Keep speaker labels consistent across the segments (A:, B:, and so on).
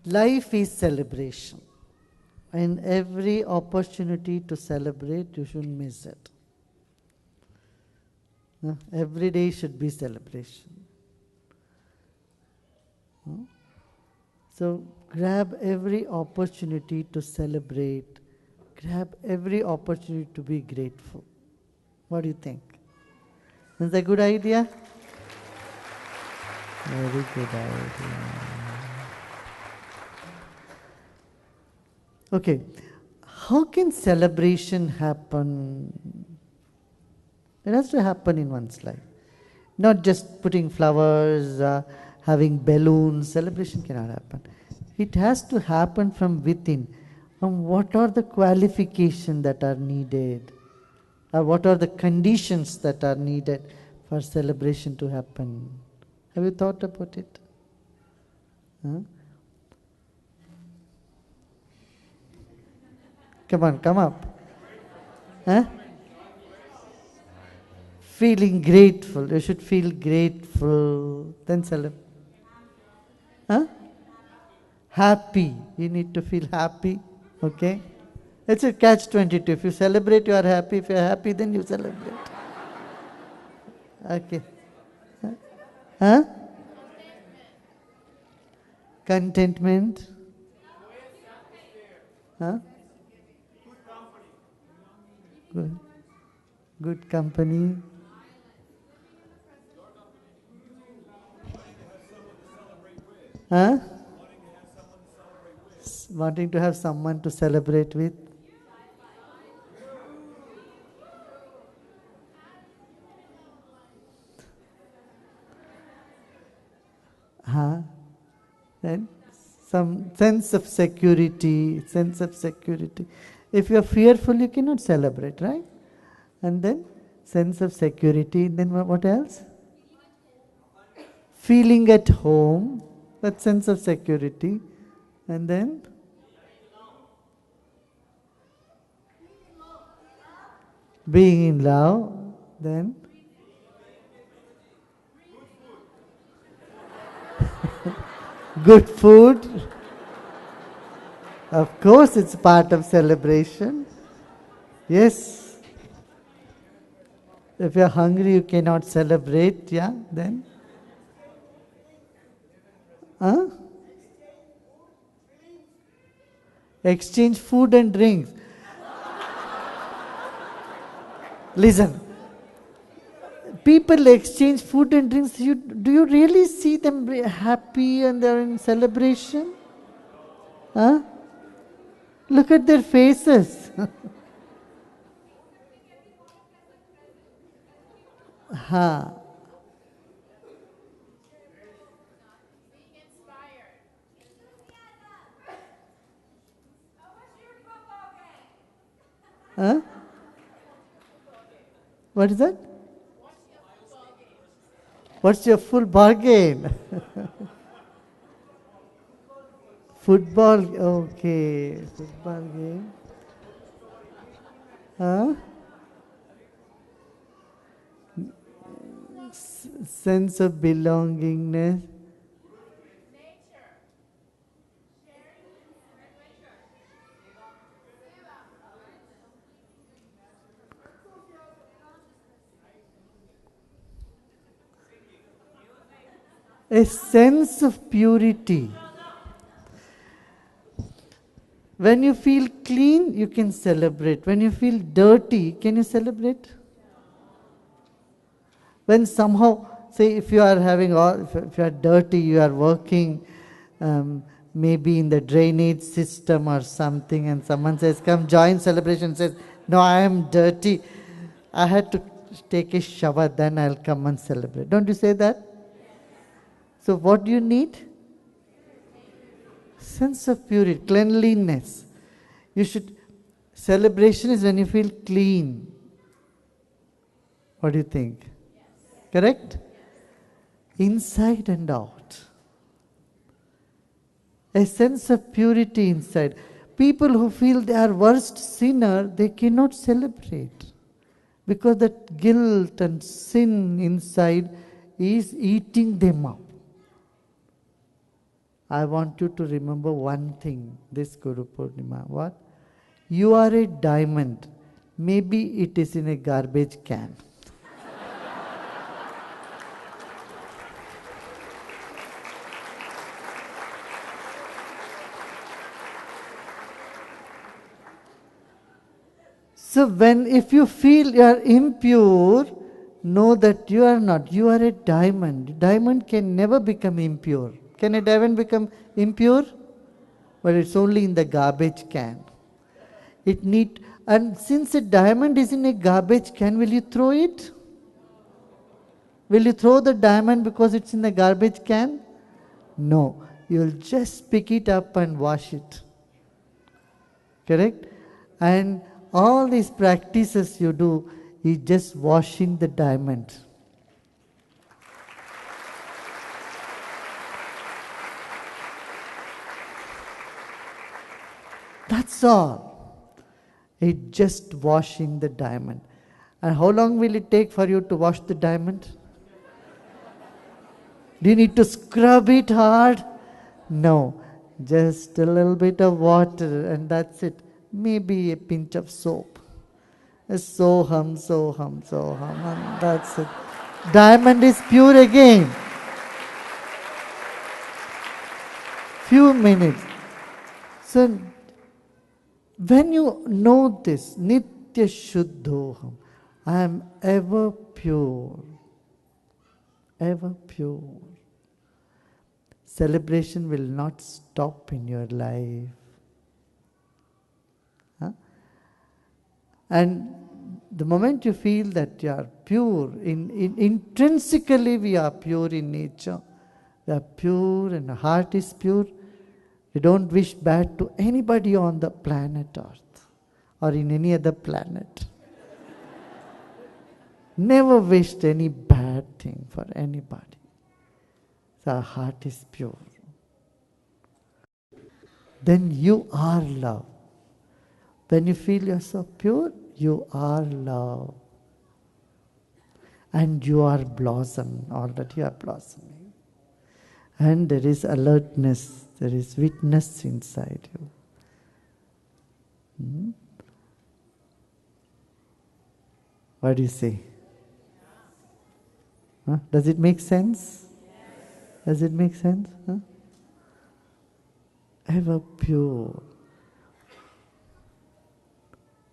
A: Life is celebration. And every opportunity to celebrate, you shouldn't miss it. Every day should be celebration. So grab every opportunity to celebrate. Grab every opportunity to be grateful. What do you think? Is that a good idea? Very good idea. Okay, how can celebration happen? It has to happen in one's life. Not just putting flowers, having balloons. Celebration cannot happen. It has to happen from within. And what are the qualifications that are needed? Or what are the conditions that are needed for celebration to happen? Have you thought about it? Huh? Come on, come up. Huh? Feeling grateful. You should feel grateful. Then celebrate. Huh? Happy. You need to feel happy. Okay? It's a catch-22. If you celebrate, you are happy. If you are happy, then you celebrate. Okay. Huh? Contentment. Huh? Good. Good company. Huh? Wanting to have someone to celebrate with. Then some sense of security, If you are fearful, you cannot celebrate, right? And then sense of security. Then what else? Feeling at home, that sense of security. And then being in love. Then good food. Of course, it's part of celebration. Yes. If you're hungry, you cannot celebrate, yeah, then? Huh? Exchange food and drinks. Listen. People exchange food and drinks. Do you really see them happy and they're in celebration? Huh? Look at their faces. Huh. Huh? What is that? What's your full bargain? Football, okay. Football game. Huh? Sense of belongingness. A sense of purity. When you feel clean, you can celebrate. When you feel dirty, can you celebrate? When somehow, say if you are if you are dirty, you are working maybe in the drainage system or something, and someone says, come join celebration, says, no, I am dirty. I had to take a shower, then I'll come and celebrate. Don't you say that? So what do you need? Sense of purity, cleanliness. Celebration is when you feel clean. What do you think? Yes. Correct? Yes. Inside and out. A sense of purity inside. People who feel they are worst sinner, they cannot celebrate. Because that guilt and sin inside is eating them up. I want you to remember one thing, this Guru Purnima. What? You are a diamond. Maybe it is in a garbage can. So if you feel you are impure, know that you are not. You are a diamond. Diamond can never become impure. Can a diamond become impure? But it's only in the garbage can. And since a diamond is in a garbage can, will you throw it? Will you throw the diamond because it's in the garbage can? No. You'll just pick it up and wash it. Correct? And all these practices you do is just washing the diamond. That's all. It's just washing the diamond. And how long will it take for you to wash the diamond? Do you need to scrub it hard? No. Just a little bit of water and that's it. Maybe a pinch of soap. So hum, and that's it. Diamond is pure again. Few minutes. So, when you know this, Nitya Shuddhoham, I am ever pure. Ever pure. Celebration will not stop in your life. And the moment you feel that you are pure, intrinsically we are pure in nature. We are pure and our heart is pure. We don't wish bad to anybody on the planet Earth or in any other planet. Never wished any bad thing for anybody. So our heart is pure. Then you are love. When you feel yourself pure, you are love. And you are blossom, already you are blossoming. And there is alertness, there is witness inside you. What do you say? Huh? Does it make sense? Does it make sense? Huh? Ever pure.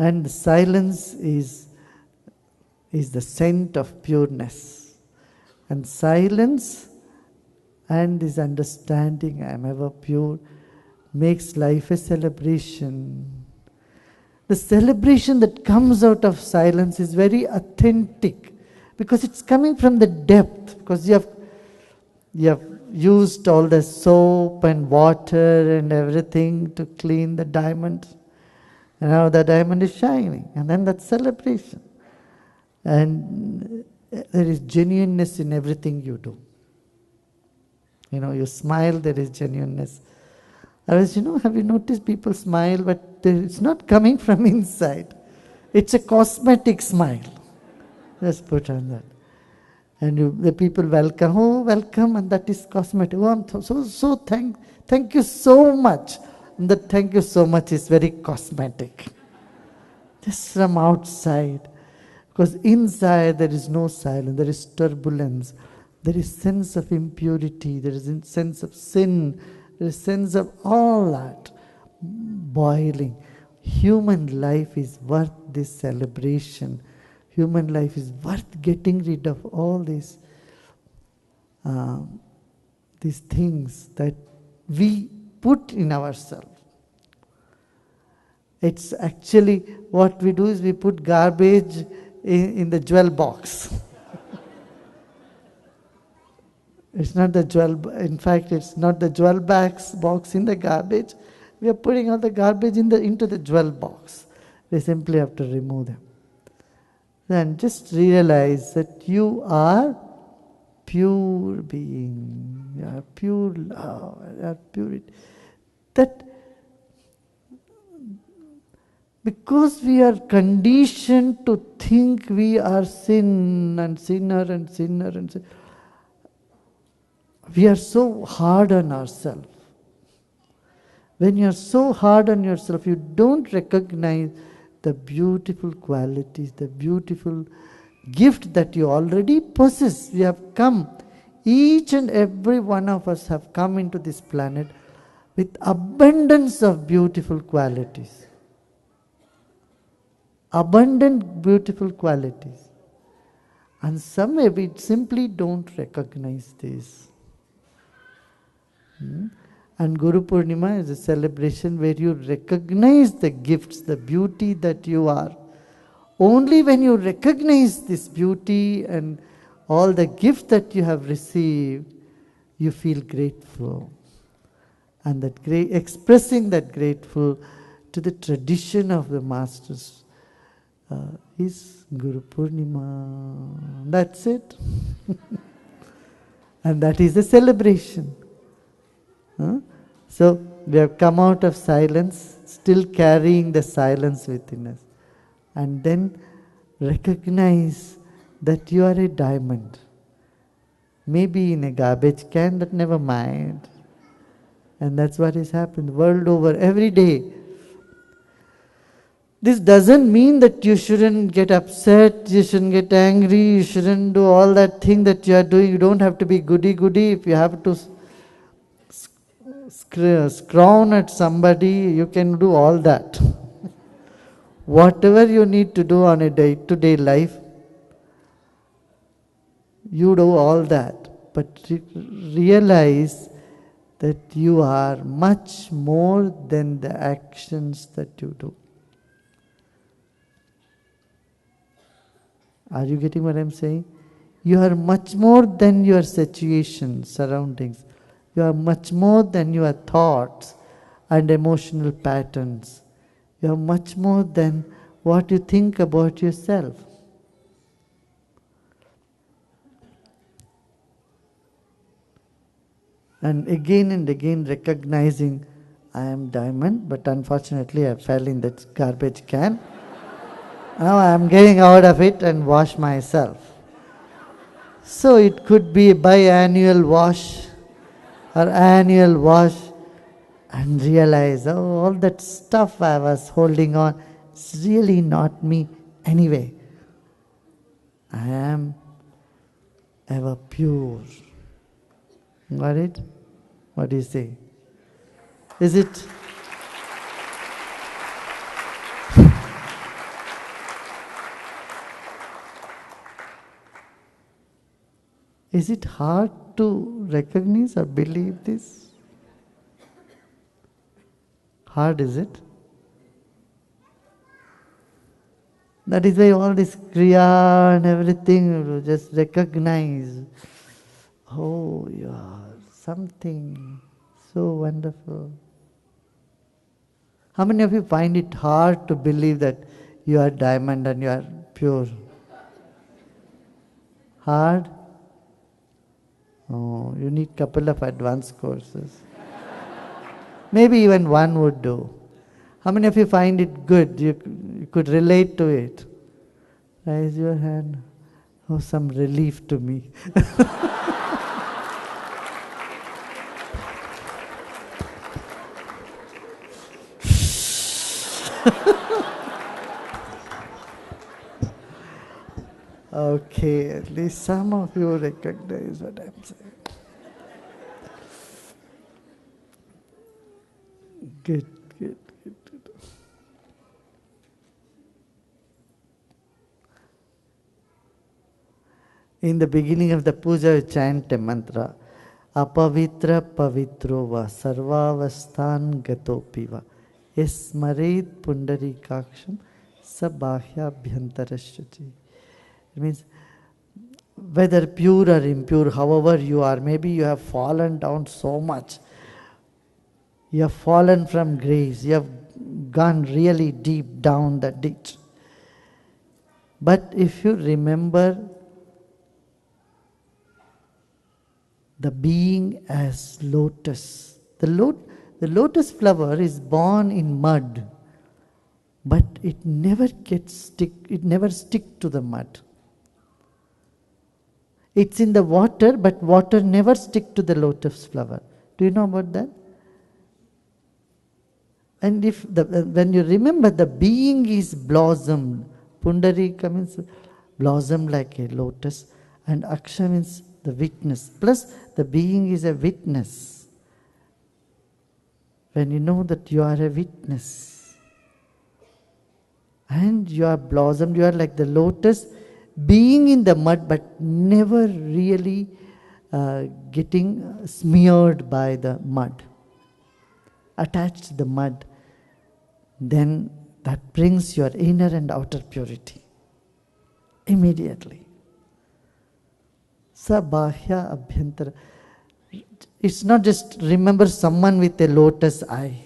A: And silence is the scent of pureness. And silence and this understanding, I am ever pure, makes life a celebration. The celebration that comes out of silence is very authentic because it's coming from the depth. Because you have used all the soap and water and everything to clean the diamond. And now the diamond is shining. And then that's celebration. And there is genuineness in everything you do. You smile, there is genuineness. Otherwise, have you noticed people smile, but it's not coming from inside. It's a cosmetic smile. Just put on that. And the people welcome, oh, welcome, and that is cosmetic. Oh, I'm thank you so much. And that thank you so much is very cosmetic. Just from outside. Because inside there is no silence, there is turbulence, there is sense of impurity, there is a sense of sin, there is sense of all that boiling. Human life is worth this celebration. Human life is worth getting rid of all these things that we put in ourselves. It's actually what we do is we put garbage in the jewel box. It's not the jewel, in fact, it's not the jewel box in the garbage. We are putting all the garbage into the jewel box. We simply have to remove them. Then just realize that you are pure being, you are pure love, you are purity. That because we are conditioned to think we are sin and sinner and sinner and sinner, we are so hard on ourselves. When you're so hard on yourself, you don't recognize the beautiful qualities, the beautiful gift that you already possess. We have come, each and every one of us have come into this planet with abundance of beautiful qualities. Abundant beautiful qualities. And some we simply don't recognize this. And Guru Purnima is a celebration where you recognize the gifts, the beauty that you are. Only when you recognize this beauty and all the gifts that you have received, you feel grateful. And that expressing that grateful to the tradition of the masters is Guru Purnima. That's it. And that is a celebration. So we have come out of silence, still carrying the silence within us. And then recognize that you are a diamond. Maybe in a garbage can, but never mind. And that's what has happened the world over every day. This doesn't mean that you shouldn't get upset, you shouldn't get angry, you shouldn't do all that thing that you are doing. You don't have to be goody-goody. If you have to scrown at somebody, you can do all that. Whatever you need to do on a day-to-day life, you do all that. But realize that you are much more than the actions that you do. Are you getting what I'm saying? You are much more than your situation, surroundings. You are much more than your thoughts and emotional patterns. You are much more than what you think about yourself. And again recognizing, I am diamond, but unfortunately I fell in that garbage can. Now I am getting out of it and wash myself. So it could be a biannual wash or annual wash, and realize, oh, all that stuff I was holding on, it's really not me anyway. I am ever pure. Got it? What do you say? Is it? Is it hard to recognize or believe this? Hard, is it? That is why all this Kriya and everything, just recognize, oh, you are something so wonderful. How many of you find it hard to believe that you are diamond and you are pure? Hard? Oh, you need a couple of advanced courses. Maybe even one would do. How many of you find it good? You could relate to it. Raise your hand. Oh, some relief to me. Okay, at least some of you recognize what I'm saying. Good. In the beginning of the puja, we chant a mantra. Apavitra pavitro va sarvavasthan gatopi va esmaret pundarikaksham sabahya bhyantarasyachi. It means whether pure or impure, however you are, maybe you have fallen down so much. You have fallen from grace. You have gone really deep down the ditch. But if you remember the being as lotus, the lotus flower is born in mud, but it never stick to the mud. It's in the water, but water never stick to the lotus flower. Do you know about that? And if when you remember, the being is blossomed. Pundarika means blossom like a lotus, and Aksha means the witness. Plus, the being is a witness. When you know that you are a witness, and you are blossomed, you are like the lotus, being in the mud, but never really getting smeared by the mud, attached to the mud, then that brings your inner and outer purity immediately. Sabahya abhyantara. It's not just remember someone with a lotus eye.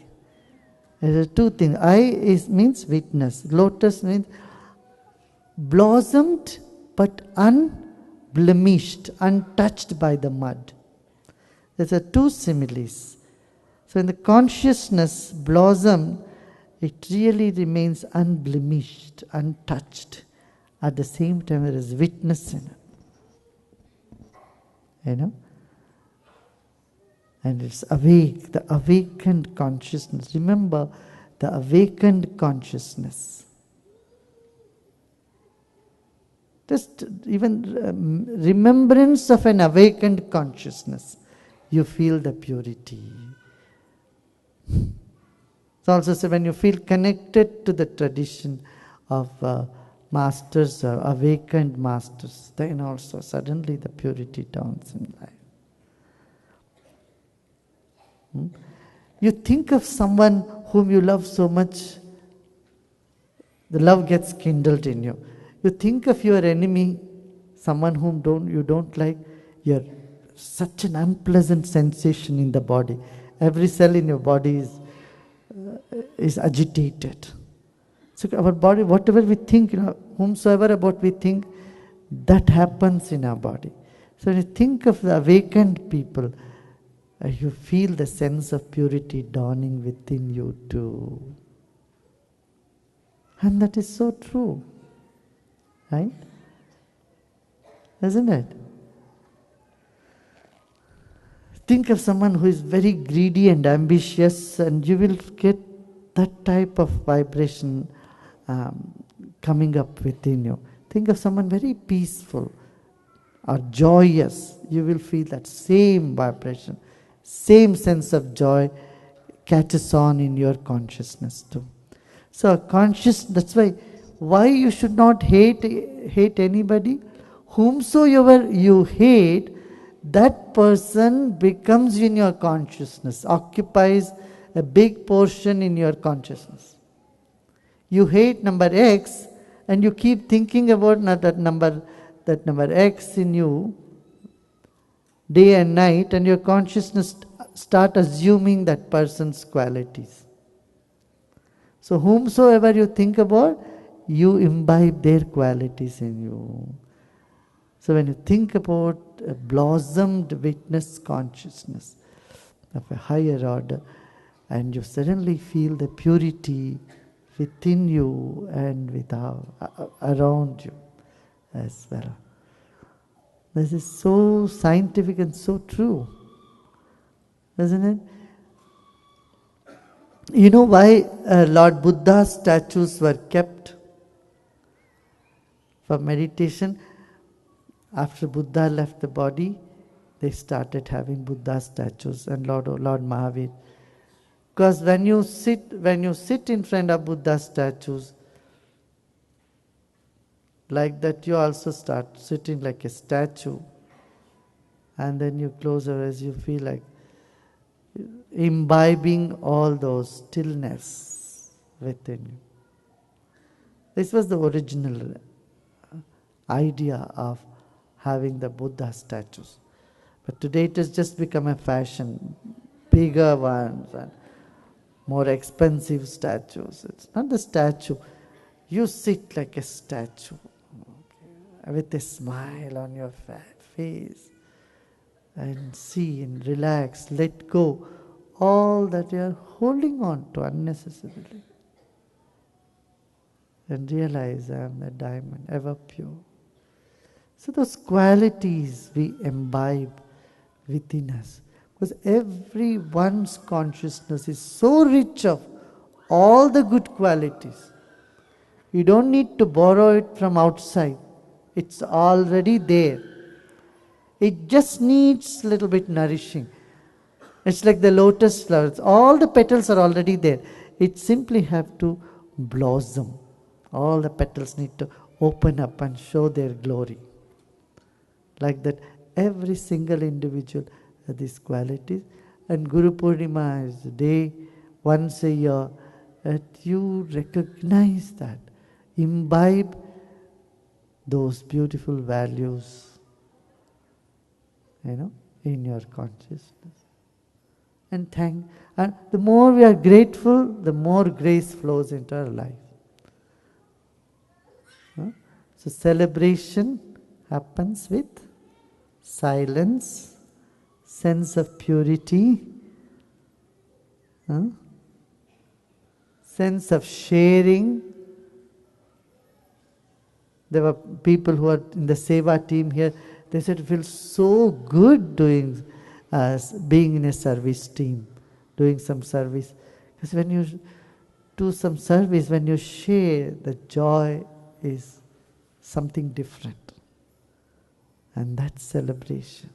A: There are two things. Eye means witness. Lotus means blossomed but unblemished, untouched by the mud. There are two similes. So in the consciousness blossom, it really remains unblemished, untouched. At the same time, there is witness in it. And it's awake, the awakened consciousness. Remember, the awakened consciousness. Just even remembrance of an awakened consciousness, you feel the purity. It's also said when you feel connected to the tradition of masters, awakened masters, then also suddenly the purity dawns in life. You think of someone whom you love so much, the love gets kindled in you. You think of your enemy, someone whom you don't like, you're such an unpleasant sensation in the body. Every cell in your body is agitated. So our body, whatever we think, whomsoever about we think, that happens in our body. So when you think of the awakened people, you feel the sense of purity dawning within you too. And that is so true. Right? Isn't it? Think of someone who is very greedy and ambitious, and you will get that type of vibration coming up within you. Think of someone very peaceful or joyous. You will feel that same vibration, same sense of joy catches on in your consciousness too. So that's why you should not hate anybody. Whomsoever you hate, that person becomes in your consciousness, occupies a big portion in your consciousness. You hate number X, and you keep thinking about that number X in you day and night, and your consciousness start assuming that person's qualities. So whomsoever you think about, you imbibe their qualities in you. So when you think about a blossomed witness consciousness of a higher order, and you suddenly feel the purity within you and around you as well. This is so scientific and so true, isn't it? You know why Lord Buddha's statues were kept for meditation? After Buddha left the body, they started having Buddha statues and Lord Mahavir. Because when you sit in front of Buddha statues, like that you also start sitting like a statue, and then you close your eyes, you feel like imbibing all those stillness within you. This was the original idea of having the Buddha statues. But today it has just become a fashion. Bigger ones and more expensive statues. It's not the statue. You sit like a statue, with a smile on your face, and see and relax, let go all that you are holding on to unnecessarily. And realize I am the diamond, ever pure. So those qualities we imbibe within us. Because everyone's consciousness is so rich of all the good qualities. You don't need to borrow it from outside. It's already there. It just needs a little bit nourishing. It's like the lotus flowers. All the petals are already there. It simply have to blossom. All the petals need to open up and show their glory. Like that, every single individual has these qualities. And Guru Purnima is the day, once a year, that you recognize that. Imbibe those beautiful values, in your consciousness. And the more we are grateful, the more grace flows into our life. So celebration happens with silence, sense of purity, sense of sharing. There were people who are in the Seva team here. They said it feels so good being in a service team, doing some service. Because when you do some service, when you share, the joy is something different. And that's celebration.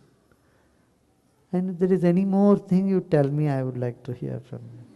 A: And if there is any more thing you tell me, I would like to hear from you.